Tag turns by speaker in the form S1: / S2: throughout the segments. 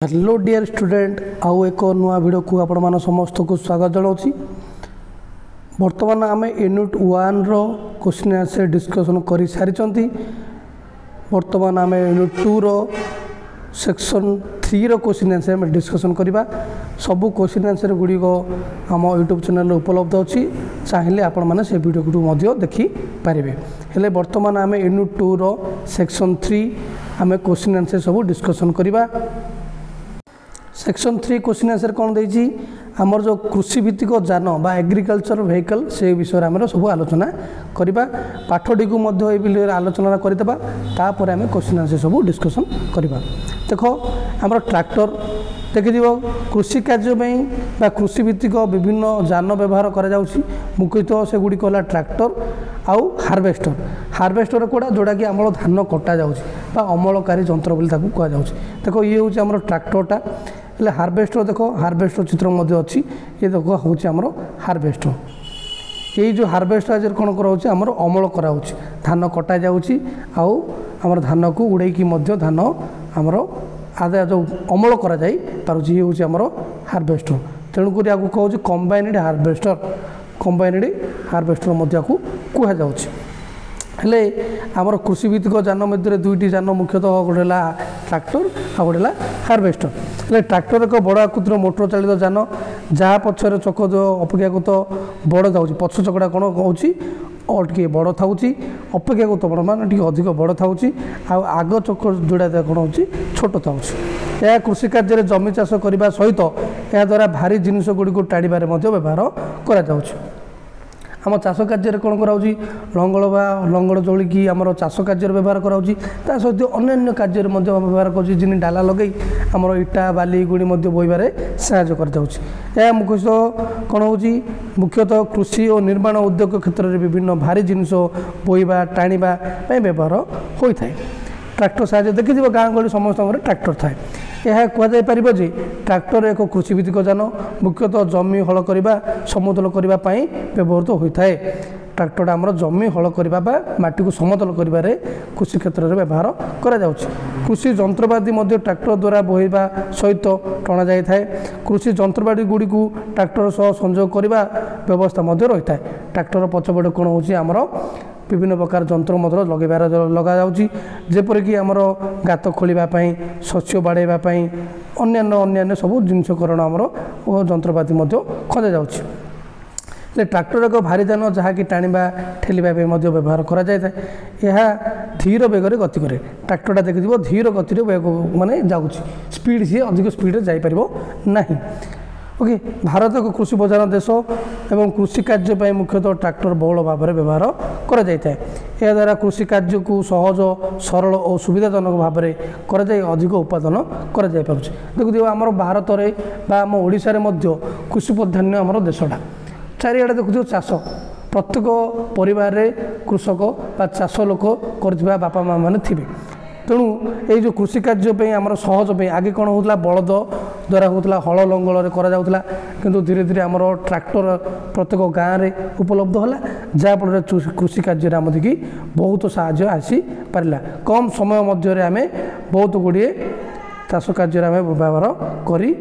S1: Hello dear student आउ एक नुआ वीडियो को आपण मान समस्त को स्वागत जनाऊँगी। बर्तमान आम यूनिट 1 रो क्वेश्चन आंसर डिस्कसन कर सारी। बर्तमान आम यूनिट 2 रो सेक्शन 3 रो क्वेश्चन आंसर में डिस्कसन करवा। सबू क्वेश्चन आंसर गुड़िक आम यूट्यूब चैनल उपलब्ध अच्छी, चाहिए आपण मैंने से वीडियो को देखिपारे। हेले बर्तमान आम यूनिट 2 रो सेक्शन 3 आम क्वेश्चन आंसर सब डिस्कसन करवा। सेक्शन 3 क्वेश्चन आंसर कौन देजी आमर जो कृषि भित्तिक जान बा एग्रीकल्चर व्हीकल से विषय आम सब आलोचना करवा। पाठटी को मध्य आलोचना करदेबा, तापर आम क्वेश्चन आंसर सब डिस्कसन करवा। देखो आमर ट्रैक्टर देखिए कृषि कार्य बा कृषि भित्तिक विभिन्न जान व्यवहार करा मुख्यतः से गुड़ी है ट्रैक्टर आउ हार्वेस्टर। हार्वेस्टर कोड़ा जोड़ा कि आम धान कटा जा अमलकारी जंत्र बोली कहुँ। देखो ये हूँ आम ट्रैक्टरटा हेल्ले हार्वेस्टर। देखो हार्वेस्टर चित्र अच्छी, ये देखो हूँ आम हार्वेस्टर। ये जो हार्वेस्टर आज कौन कराऊँ आमर अमल कराऊँ, धान कटा जाऊँगी आमर धान को उड़े धान आमर आदाय जो अमल करा जाई पारुछि। ये हूँ आमर हार्वेस्टर। तेणुक आपको कहूँ कंबाइनड हार्वेस्टर। कंबाइनड हार्वेस्टर कह जाऊँगी। हेले आमर कृषि भित्तिक जान मध्य दुईटी जान मुख्यतः गोटे ट्रैक्टर आ गोटे हार्वेस्टर। हेले ट्रैक्टर एक बड़ आकृतिर मोटर चालित जान जहाँ पछर चक जो अपेक्षाकृत बड़ जाऊँगी, पछ चकटा कौन कौन और टे बड़ था अपेक्षाकृत बड़ मान टे अधिक बड़ था आग चक जोड़ा कौन हो छोट था। यह कृषि कार्य जमी चाष करने सहित यह द्वारा भारी जिनिस गुड़ी टाड़बार व्यवहार कर आम चाष कार्य कौन कराऊँ लंगल बा लंगल जोड़िकी आम चाष कार्य व्यवहार कराऊँ। ता सहित अन्य कार्य व्यवहार कर डाला लगे आमर इटा बाली गुड़ी बोईबार साहय कर जाऊँगी। यह मुख्यतः कौन हो मुख्यतः कृषि और निर्माण उद्योग क्षेत्र में विभिन्न भारी जिनिस बोईबा टाणीबा व्यवहार होता है। ट्रैक्टर साहय देखिए गाँ गहली समस्त ट्रैक्टर थाए। यह कहुपर जे ट्रैक्टर एक कृषि भित्तिक जान मुख्यतः जमी हल करने समतल करने व्यवहृत होता है। ट्रैक्टर आमर जमी हल करने माटी को समतल कर कृषि क्षेत्र में व्यवहार करा जाउछि। कृषि जंत्रपाति ट्रैक्टर द्वारा बोहैबा सहित टणा जाए। कृषि जंत्रपाति गुड़ी को ट्रैक्टर सह संयोग करने व्यवस्था रही है। ट्रैक्टर पछपटे कौन हो आमर विभिन्न प्रकार जंत्र मत लगेबार लगा जाउछि, जेपरिक आमर गात खोलवाई शस्य बाड़ाई अन्य सब जिनकरण आमर जंत्रपाति खजा जाउछि। ट्रैक्टर एक भारी जान जहाँकि टाणीबा ठेलिबा व्यवहार करा जाए। यह धीर बेगर गति करे। ट्रैक्टरटा देखिए धीर गति माने जाउछि, स्पीड सी अधिक स्पीड जापर नहीं। ओके, भारत एक कृषि प्रधान देश एवं कृषि कार्य मुख्यतः ट्रैक्टर बहुल भाव में व्यवहार करा जाए। यह द्वारा कृषि कार्य को सहज सरल और सुविधाजनक भाव में कर अधिक उत्पादन कर देखिए आम भारत में आम ओडिशा रे मध्य कृषि प्रधान आम देशटा चारिआडे देखुए चाष प्रत्येक परिवार रे कृषक बा चाष लोक कर बापा माँ मैंने थे। तेणु ये जो कृषि कार्य आमर सहज आगे कौन होता बलद द्वारा होता हल लंगल करा किंतु धीरे धीरे आमर ट्रैक्टर प्रत्येक गाँव में उपलब्ध है, जहाँफल कृषि कार्य आम देखिए बहुत साहाय्य आसी पारा। कम समय मध्य आम बहुत गुड़िए चाष कार्य आम व्यवहार कर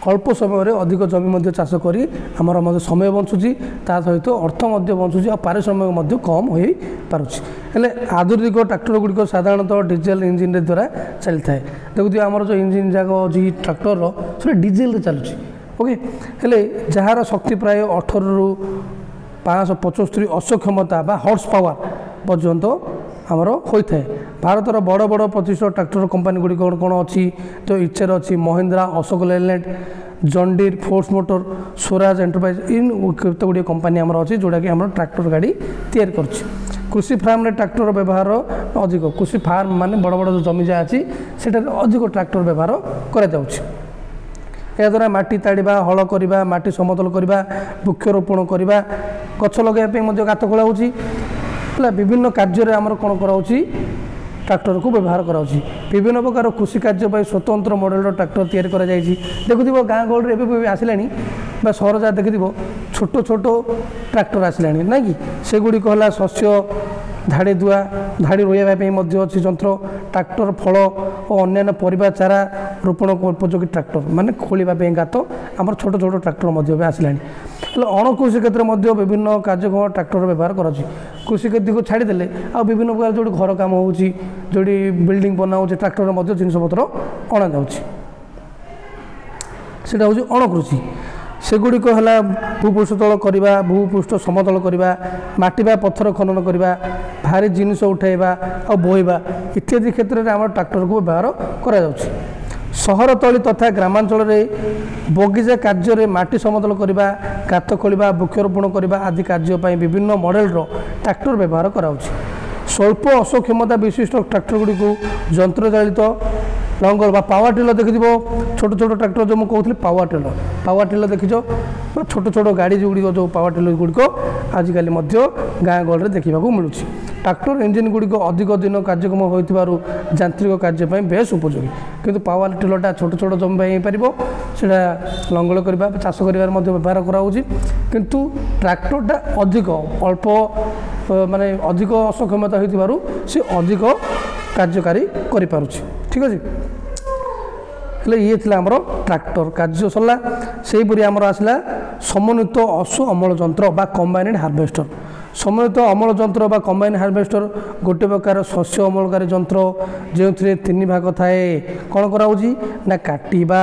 S1: अल्प समय अधिक जमी चाष करी आमर समय बंचुची, ता सहित अर्थ बंचुची और पारिश्रमिक कम हो पारुछि। हेले आधुनिक ट्रैक्टर गुड़िक साधारणतः डीजेल इंजिन द्वारा चली थाए। देखिए आमर जो इंजिन जाक अच्छी ट्रैक्टर से डीजेल चलुची। ओके, हेले जार शक्ति प्राय 18 रु 575 अक्षमता बा हॉर्स पावर पर्यंत आमर होता है। भारतर बड़ बड़ प्रतिष्ठित ट्रैक्टर कंपनी गुड़ी कौन अच्छी तो इच्चर अच्छी Mahindra, Ashok Leyland, John Deere, Force Motor, Swaraj enterprise इन केते गुड़ी कंपनी आमर अच्छी जोड़ा कि आम ट्रैक्टर गाड़ी तैयार करछि। कृषि फार्म में ट्रैक्टर व्यवहार अधिक। कृषि फार्म माने बड़ बड़ जो जमी जहाँ अच्छी से अधिक ट्रैक्टर व्यवहार करा जाउछि। या द्वारा माटी ताड़ीबा हल करवा माटी समतल करवा वृक्षरोपण करवा गछ लगे गात खोला होछि। विभिन्न कार्य आमर कौन कराऊँ ट्रैक्टर को व्यवहार कराऊँ। विभिन्न प्रकार कृषि कार्य स्वतंत्र मॉडल ट्रैक्टर तैयार करा जायछि। देखुथिबो गाँ गहली एवं आसिलानी बा सहर जहाँ देखिथिबो छोट छोट ट्रैक्टर आसिलानी ना कि सेगुड़ी है शस्य ଧାଡ଼ି ଧୁଆ ଧାଡ଼ି ରୋଇବା ପାଇଁ ମଧ୍ୟ ଅଛି ଯନ୍ତ୍ର। ଟ୍ରାକ୍ଟର ଫଳ ଓ ଅନ୍ୟାନ୍ୟ ପରିବା ଚାରା ରୋପଣ ଉପଯୋଗୀ ଟ୍ରାକ୍ଟର, ମାନେ ଖୋଳିବା ପାଇଁ ଗାତ ଆମର ଛୋଟ ଛୋଟ ଟ୍ରାକ୍ଟର ମଧ୍ୟ ଏବେ ଆସିଲାଣି। ହେଲେ ଅଣକୃଷି କ୍ଷେତ୍ରରେ ମଧ୍ୟ ବିଭିନ୍ନ କାର୍ଯ୍ୟକ୍ରମ ଟ୍ରାକ୍ଟର ବ୍ୟବହାର କରାଯାଉଛି। କୃଷି କ୍ଷେତ୍ରକୁ ଛାଡ଼ିଦେଲେ ଆଉ ବିଭିନ୍ନ ପ୍ରକାର ଯେଉଁଠି ଘର କାମ ହେଉଛି, ଯେଉଁଠି ବିଲ୍ଡିଂ ବନା ହେଉଛି, ଟ୍ରାକ୍ଟରରେ ମଧ୍ୟ ଜିନିଷପତ୍ର ଅଣାଯାଉଛି। ସେଇଟା ହେଉଛି ଅଣକୃଷି। ସେଗୁଡ଼ିକ ହେଲା ଭୂପୃଷ୍ଠତଳ କରିବା, ଭୂପୃଷ୍ଠ ସମତଳ କରିବା, ମାଟି ବା ପଥର ଖନନ କରିବା, ଭାରି ଜିନିଷ ଉଠାଇବା ଆଉ ବୋହିବା ଇତ୍ୟାଦି କ୍ଷେତ୍ରରେ ଆମର ଟ୍ରାକ୍ଟରକୁ ବ୍ୟବହାର କରାଯାଉଛି। ସହରତଳି ତଥା ଗ୍ରାମାଞ୍ଚଳରେ ବଗିଚା କାର୍ଯ୍ୟରେ ମାଟି ସମତଳ କରିବା, ଗାତ ଖୋଳିବା, ବୃକ୍ଷରୋପଣ କରିବା ଆଦି କାର୍ଯ୍ୟ ପାଇଁ ବିଭିନ୍ନ ମଡେଲର ଟ୍ରାକ୍ଟର ବ୍ୟବହାର କରାଯାଉଛି। ସ୍ୱଳ୍ପ ଅସକ୍ଷମତା ବିଶିଷ୍ଟ ଟ୍ରାକ୍ଟରଗୁଡ଼ିକୁ ଯନ୍ତ୍ରଚାଳିତ ଲଙ୍ଗଳ ବା ପାୱାର ଟିଲର ଦେଖିଥିବ। ଛୋଟ ଛୋଟ ଟ୍ରାକ୍ଟର ଯେଉଁ ମୁଁ କହୁଥିଲି ପାୱାର ଟିଲର ଦେଖିଛ, ବା ଛୋଟ ଛୋଟ ଗାଡ଼ି ଯେଉଁଗୁଡ଼ିକ ଯେଉଁ ପାୱାର ଟିଲର ଗୁଡ଼ିକ ଆଜିକାଲି ମଧ୍ୟ ଗାଁ ଗହଳିରେ ଦେଖିବାକୁ ମିଳୁଛି। ଟ୍ରାକ୍ଟର ଇଞ୍ଜିନ୍ ଗୁଡ଼ିକ ଅଧିକ ଦିନ କାର୍ଯ୍ୟକ୍ଷମ ହୋଇଥିବାରୁ ଯାନ୍ତ୍ରିକ କାର୍ଯ୍ୟ ପାଇଁ ବେଶ୍ ଉପଯୋଗୀ। କିନ୍ତୁ ପାୱାର ଟିଲରଟା ଛୋଟ ଛୋଟ ଜମି ପାଇଁ ହେଇପାରିବ, ସେଇଟା ଲଙ୍ଗଳ କରିବା ଚାଷ କରିବାରେ ମଧ୍ୟ ବ୍ୟବହାର କରାହେଉଛି। କିନ୍ତୁ ଟ୍ରାକ୍ଟରଟା ଅଧିକ ଅଳ୍ପ ମାନେ ଅଧିକ ଅସକ୍ଷମତା ହୋଇଥିବାରୁ ସେ ଅଧିକ କାର୍ଯ୍ୟକାରୀ କରିପାରୁଛି। ଠିକ୍ ଅଛି। ହେଲେ ଇଏ ଥିଲା ଆମର ଟ୍ରାକ୍ଟର କାର୍ଯ୍ୟ ସରିଲା। ସେହିପରି ଆମର ଆସିଲା ସମନ୍ୱିତ ଅଶ୍ଵ ଅମଳ ଯନ୍ତ୍ର ବା କମ୍ବାଇନ୍ଡ ହାର୍ଭେଷ୍ଟର। ସମନ୍ୱିତ ଅମଳ ଯନ୍ତ୍ର ବା କମ୍ବାଇନ୍ଡ ହାର୍ଭେଷ୍ଟର ଗୋଟିଏ ପ୍ରକାର ଶସ୍ୟ ଅମଳକାରୀ ଯନ୍ତ୍ର, ଯେଉଁଥିରେ 3 ଭାଗ ଥାଏ। କ'ଣ କରାହେଉଛି ନା କାଟିବା,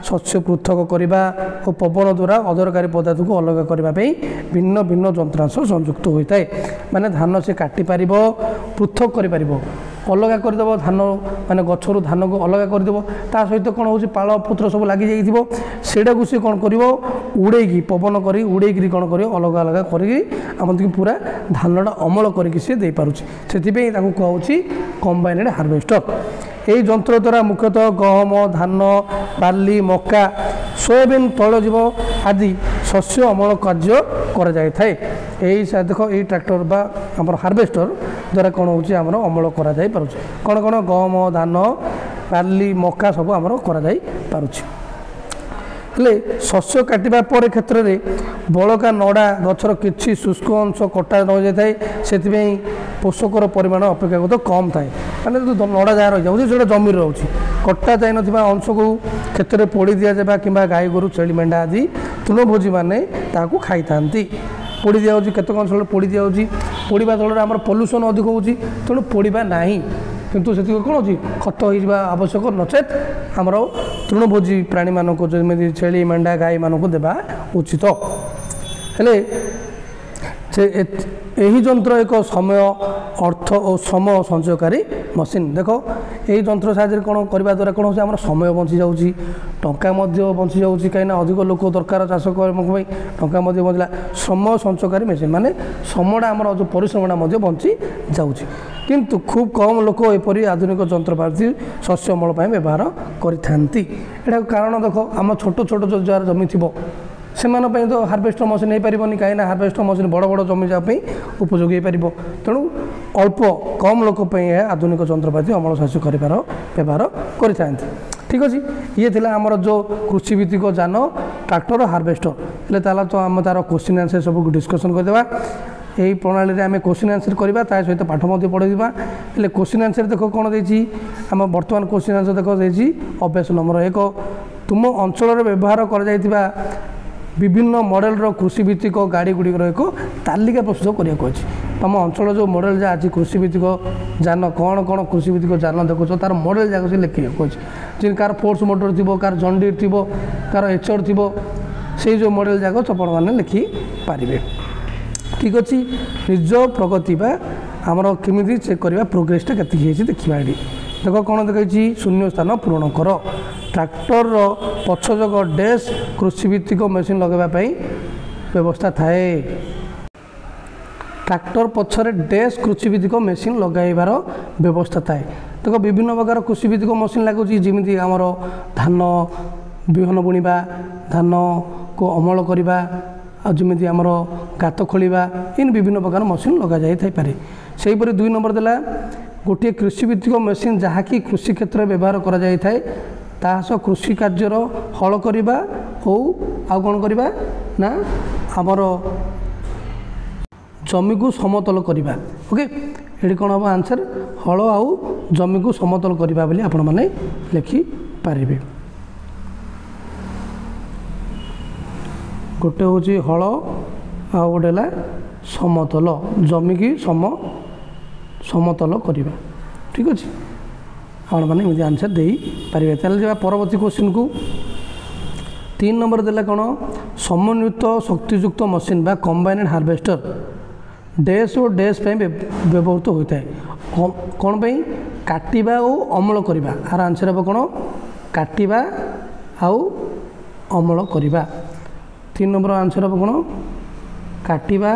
S1: ଶସ୍ୟ ପୃଥକ କରିବା ଓ ପବନ ଦ୍ୱାରା ଅଦରକାରୀ ପଦାର୍ଥକୁ ଅଲଗା କରିବା ପାଇଁ ଭିନ୍ନ ଭିନ୍ନ ଯନ୍ତ୍ରାଂଶ ସଂଯୁକ୍ତ ହୋଇଥାଏ। ମାନେ ଧାନ ସେ କାଟିପାରିବ, ପୃଥକ କରିପାରିବ, ଅଲଗା କରିଦେବ, ଧାନ ମାନେ ଗଛରୁ ଧାନକୁ ଅଲଗା କରିଦେବ। ତା ସହିତ କ'ଣ ହେଉଛି ପାଳ ପତ୍ର ସବୁ ଲାଗିଯାଇଥିବ, ସେଇଟାକୁ ସେ କ'ଣ କରିବ ଉଡ଼େଇକି ପବନ କରି ଉଡ଼େଇକିରି କ'ଣ କରିବ ଅଲଗା ଅଲଗା କରିକି ଆମକୁ ପୁରା ଧାନଟା ଅମଳ କରିକି ସେ ଦେଇପାରୁଛି। ସେଥିପାଇଁ ତାକୁ କୁହାହେଉଛି କମ୍ବାଇନ୍ଡ ହାର୍ଭେଷ୍ଟର। ଏହି ଯନ୍ତ୍ର ଦ୍ୱାରା ମୁଖ୍ୟତଃ ଗହମ, ଧାନ, ବାର୍ଲି, ମକା, ସୋୟାବିନ୍, ତୈଳଜୀବ ଆଦି ଶସ୍ୟ ଅମଳ କାର୍ଯ୍ୟ କରାଯାଇଥାଏ। ଏହି ଦେଖ ଏଇ ଟ୍ରାକ୍ଟର ବା ଆମର ହାର୍ଭେଷ୍ଟର ଦ୍ୱାରା କ'ଣ ହେଉଛି ଆମର ଅମଳ କରାଯାଇପାରୁଛି। କ'ଣ କ'ଣ ଗହମ, ଧାନ, ବାର୍ଲି, ମକା ସବୁ ଆମର କରାଯାଇପାରୁଛି। ହେଲେ ଶସ୍ୟ କାଟିବା ପରେ କ୍ଷେତ୍ରରେ ବଳକା ନଡ଼ା ଗଛର କିଛି ଶୁଷ୍କ ଅଂଶ କଟା ରହିଯାଇଥାଏ। ସେଥିପାଇଁ ପୋଷକର ପରିମାଣ ଅପେକ୍ଷାକୃତ କମ୍ ଥାଏ। ମାନେ ନଡ଼ା ଯାହା ରହିଯାଉଛି ସେଇଟା ଜମିରେ ରହୁଛି। କଟା ଯାଇନଥିବା ଅଂଶକୁ କ୍ଷେତ୍ରରେ ପୋଡ଼ି ଦିଆଯାଏ କିମ୍ବା ଗାଈ ଗୋରୁ, ଛେଳି, ମେଣ୍ଢା ଆଦି ତୃଣଭୋଜୀମାନେ ତାହାକୁ ଖାଇଥାନ୍ତି। ପୋଡ଼ି ଦିଆହେଉଛି, କେତେକ ଅଞ୍ଚଳରେ ପୋଡ଼ି ଦିଆହେଉଛି। ପୋଡ଼ିବା ଫଳରେ ଆମର ପଲ୍ୟୁସନ୍ ଅଧିକ ହେଉଛି, ତେଣୁ ପୋଡ଼ିବା ନାହିଁ। କିନ୍ତୁ ସେତିକି କ'ଣ ହେଉଛି ଖତ ହୋଇଯିବା ଆବଶ୍ୟକ, ନଚେତ୍ ଆମର ତୃଣଭୋଜୀ ପ୍ରାଣୀମାନଙ୍କୁ ଯେମିତି ଛେଳି, ମେଣ୍ଢା, ଗାଈମାନଙ୍କୁ ଦେବା ଉଚିତ। ହେଲେ ସେ ଏହି ଯନ୍ତ୍ର ଏକ ସମୟ, ଅର୍ଥ ଓ ଶ୍ରମ ସଞ୍ଚୟକାରୀ ମେସିନ୍। ଦେଖ ଏହି ଯନ୍ତ୍ର ସାହାଯ୍ୟରେ କ'ଣ କରିବା ଦ୍ୱାରା କ'ଣ ହେଉଛି ଆମର ସମୟ ବଞ୍ଚିଯାଉଛି, ଟଙ୍କା ମଧ୍ୟ ବଞ୍ଚିଯାଉଛି। କାହିଁକିନା ଅଧିକ ଲୋକ ଦରକାର ଚାଷ କରିବା ପାଇଁ, ଟଙ୍କା ମଧ୍ୟ ବଞ୍ଚିଲା। ସମୟ ସଞ୍ଚୟକାରୀ ମେସିନ୍ ମାନେ ସମୟଟା ଆମର ଯେଉଁ ପରିଶ୍ରମଟା ମଧ୍ୟ ବଞ୍ଚି ଯାଉଛି। କିନ୍ତୁ ଖୁବ୍ କମ୍ ଲୋକ ଏପରି ଆଧୁନିକ ଯନ୍ତ୍ରପାତି ଶସ୍ୟ ଅମଳ ପାଇଁ ବ୍ୟବହାର କରିଥାନ୍ତି। ଏଟାକୁ କାରଣ ଦେଖ ଆମ ଛୋଟ ଛୋଟ ଯାହାର ଜମି ଥିବ ସେମାନଙ୍କ ପାଇଁ ତ ହାର୍ଭେଷ୍ଟର ମେସିନ୍ ହେଇପାରିବନି, କାହିଁକିନା ହାର୍ଭେଷ୍ଟର ମେସିନ୍ ବଡ଼ ବଡ଼ ଜମି ଯାହା ପାଇଁ ଉପଯୋଗୀ ହେଇପାରିବ। ତେଣୁ ଅଳ୍ପ କମ୍ ଲୋକ ପାଇଁ ଏହା ଆଧୁନିକ ଯନ୍ତ୍ରପାତି ଅମଳ ଶସ୍ୟ କରିବାର ବ୍ୟବହାର କରିଥାନ୍ତି। ଠିକ୍ ଅଛି। ଇଏ ଥିଲା ଆମର ଯେଉଁ କୃଷିଭିତ୍ତିକ ଯାନ ଟ୍ରାକ୍ଟର, ହାର୍ଭେଷ୍ଟର। ହେଲେ ତାହେଲେ ତ ଆମେ ତା'ର କୋଶ୍ଚିନ୍ ଆନ୍ସର୍ ସବୁକୁ ଡିସ୍କସନ୍ କରିଦେବା। ଏହି ପ୍ରଣାଳୀରେ ଆମେ କୋଶ୍ଚିନ୍ ଆନ୍ସର୍ କରିବା, ତା ସହିତ ପାଠ ମଧ୍ୟ ପଢ଼ାଇବା। ହେଲେ କୋଶ୍ଚିନ୍ ଆନ୍ସର୍ ଦେଖ କ'ଣ ଦେଇଛି, ଆମ ବର୍ତ୍ତମାନ କୋଶ୍ଚିନ୍ ଆନ୍ସର୍ ଦେଖ ଦେଇଛି ଅଭ୍ୟାସ ନମ୍ବର 1, ତୁମ ଅଞ୍ଚଳରେ ବ୍ୟବହାର କରାଯାଇଥିବା ବିଭିନ୍ନ ମଡେଲର କୃଷିଭିତ୍ତିକ ଗାଡ଼ିଗୁଡ଼ିକର ଏକ ତାଲିକା ପ୍ରସ୍ତୁତ କରିବାକୁ ଅଛି। ତୁମ ଅଞ୍ଚଳ ଯେଉଁ ମଡେଲ ଯାହା ଅଛି କୃଷିଭିତ୍ତିକ ଯାନ, କ'ଣ କ'ଣ କୃଷିଭିତ୍ତିକ ଯାନ ଦେଖୁଛ ତାର ମଡେଲ ଯାକ ସେ ଲେଖିବାକୁ ଅଛି। ଯେମିତି କାହାର ଫୋର୍ସ ମୋଟର ଥିବ, କାହାର ଜଣ୍ଡିର ଥିବ, କାହାର ଏଚର ଥିବ, ସେଇ ଯେଉଁ ମଡେଲ ଯାକ ଆପଣମାନେ ଲେଖିପାରିବେ। ଠିକ୍ ଅଛି। ନିଜ ପ୍ରଗତି ବା ଆମର କେମିତି ଚେକ୍ କରିବା ପ୍ରୋଗ୍ରେସଟା କେତିକି ହେଇଛି ଦେଖିବା। ଏଠି ଦେଖ କ'ଣ ଦେଖାଇଛି, ଶୂନ୍ୟ ସ୍ଥାନ ପୂରଣ କର। ଟ୍ରାକ୍ଟରର ପଛଯୋଗ ଡ୍ୟାସ୍ କୃଷିଭିତ୍ତିକ ମେସିନ୍ ଲଗାଇବା ପାଇଁ ବ୍ୟବସ୍ଥା ଥାଏ। ଟ୍ରାକ୍ଟର ପଛରେ ଡ୍ୟାସ୍ କୃଷିଭିତ୍ତିକ ମେସିନ୍ ଲଗାଇବାର ବ୍ୟବସ୍ଥା ଥାଏ। ଦେଖ ବିଭିନ୍ନ ପ୍ରକାର କୃଷିଭିତ୍ତିକ ମେସିନ୍ ଲାଗୁଛି, ଯେମିତି ଆମର ଧାନ ବିହନ ବୁଣିବା, ଧାନକୁ ଅମଳ କରିବା, ଆଉ ଯେମିତି ଆମର ଗାତ ଖୋଳିବା, ଏମିତି ବିଭିନ୍ନ ପ୍ରକାର ମେସିନ୍ ଲଗାଯାଇଥାଇପାରେ। ସେହିପରି 2 ନମ୍ବର ଦେଲା ଗୋଟିଏ କୃଷିଭିତ୍ତିକ ମେସିନ୍ ଯାହାକି କୃଷି କ୍ଷେତ୍ରରେ ବ୍ୟବହାର କରାଯାଇଥାଏ, ତାହା ସହ କୃଷି କାର୍ଯ୍ୟର ହଳ କରିବା ଆଉ କ'ଣ କରିବା ନା ଆମର ଜମିକୁ ସମତଳ କରିବା। ଓକେ। ये कौन हम आंसर हल आउ जमी को समतल करवा बोली आपण मैंने लिखिपारे गोटे हूँ हल आ गोटे है समतल जमी की समतल करवा ठीक अच्छे आपण मैंने आंसर दे पारे चल परवर्ती क्वेश्चन को 3 नंबर देला कौन समन्वित शक्तियुक्त मशीन बा कंबाइनेड हार्वेस्टर डैश और डैश व्यवहृत होता है कौन पाई काटिबा और अमल करवा आर आंसर हम कौन काटिबा आउ अमल करवा 3 नंबर आंसर हम कौन काटिबा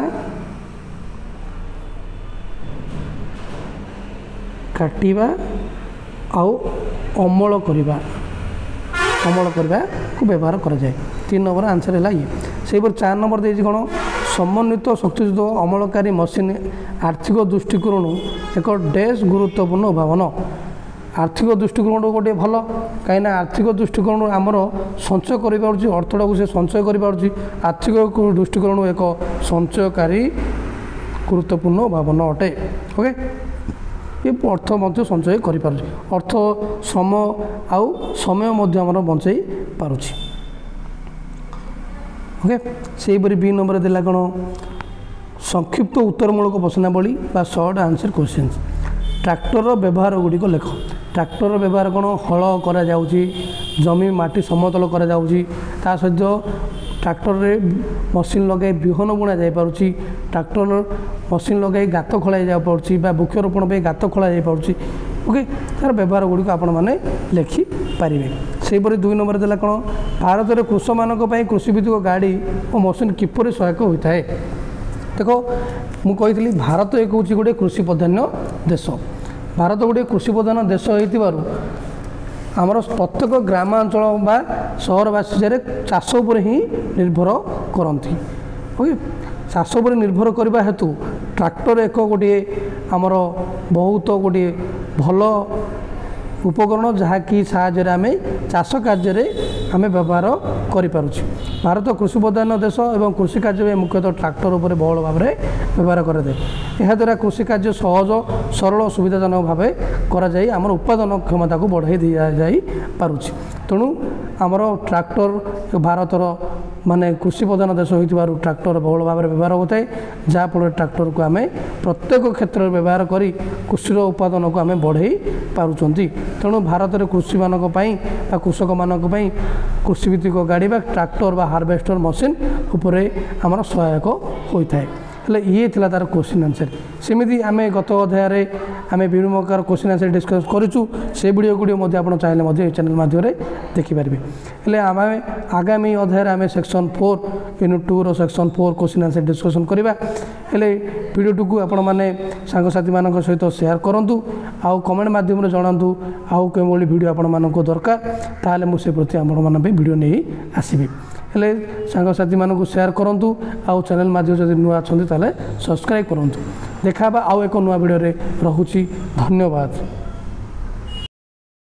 S1: काटिबा आउ अमल करवा को व्यवहार करा जाए 3 नंबर आंसर है ये से 4 नंबर दे कौन समन्वित शक्तियुक्त अमलकारी मशीन आर्थिक दृष्टिकोण एक डैश गुरुत्वपूर्ण उद्भावन आर्थिक दृष्टिकोण गोटे भल कहीं आर्थिक दृष्टिकोण आमर संचय कर अर्थटा को संचय कर आर्थिक दृष्टिकोण एक संचयकारी गुरुत्वपूर्ण उद्भावन अटे ओके ये अर्थ मध्य संचय कर अर्थ श्रम आउ समय मध्य आमर बंचाई पारुछि ओके से बी नंबर देला कौन संक्षिप्त उत्तरमूलक प्रश्नावली बा शॉर्ट आंसर क्वेश्चन ट्रैक्टर व्यवहार गुड़िक लेख ट्रैक्टर व्यवहार कौन हल करा जाउची जमी माटी समतल करा जाउची ता सहित ट्रैक्टर रे मशीन लगे बिहन बुणा जाई पारुची ट्रैक्टर मशीन लगे गात खोल जा पारुची बा वृक्षरोपण पे गात खोल जा पारुची ओके तार व्यवहार गुड़िक आपण मैंने लिखिपारे से 2 नंबर देला कौन भारत में कृषक मानक कृषि भित्तिक गाड़ी और मशीन किपर सहायक होता है देख मुझे भारत एक हूँ गोटे कृषि प्रधान देश भारत गोटे कृषि प्रधान देश हो आमर प्रत्येक ग्रामांचल बा सहरवासी चाष उपर ही निर्भर करती ओके चाष उपर निर्भर करने हेतु ट्रैक्टर एक गोटे आमर बहुत गोटे भल उपकरण जहाँकि साहाय्य आम चाष कार्य आम व्यवहार करें भारत कृषि प्रधान देश और कृषि कार्य मुख्यतः ट्रैक्टर उपर बहुल भाव में व्यवहार कराए यह द्वारा कृषि कार्य सहज सरल सुविधाजनक भाव कर आमर उत्पादन क्षमता को बढ़ाई दि जाई पारुछि तेणु आमर ट्रैक्टर भारतर माने कृषि प्रधान देश हो ट्रैक्टर बहुल भाव में व्यवहार होता है जहाँफल ट्रैक्टर को आम प्रत्येक क्षेत्र में व्यवहार कर कृषि उत्पादन को आम बढ़ाई पारुचंती तेणु भारत में कृषि मानक कृषक मानक कृषि भित्तिक गाड़ी बा ट्रैक्टर बा हार्वेस्टर मशीन उपरे आमर सहायक होता है हेले ये थिला तार क्वेश्चन आंसर सेमिति आम गत अध्याय आम विभिन्न प्रकार क्वेश्चन आंसर डिस्कस करूँ से वीडियो गुड़िक आप चाहिए चैनल माध्यम देखिपारे हेले आम आगामी अध्याय आम section 4 unit 2 section 4 question answer discussion करवा हेले वीडियो को आपण मैंने सांगसाथी मान सहित शेयर करूँ आउ कमेंट माध्यम जनातु आउ कौन वीडियो आपण मानक दरकार ताहले मुझे प्रति आपण वीडियो नहीं आसबि हेले सांगसाथी मानक शेयर करूँ आउ चैनल माध्यम जब नुआ अच्छा सब्सक्राइब करूँ देखा आउ एक नुआ वीडियो रे रहुछि धन्यवाद।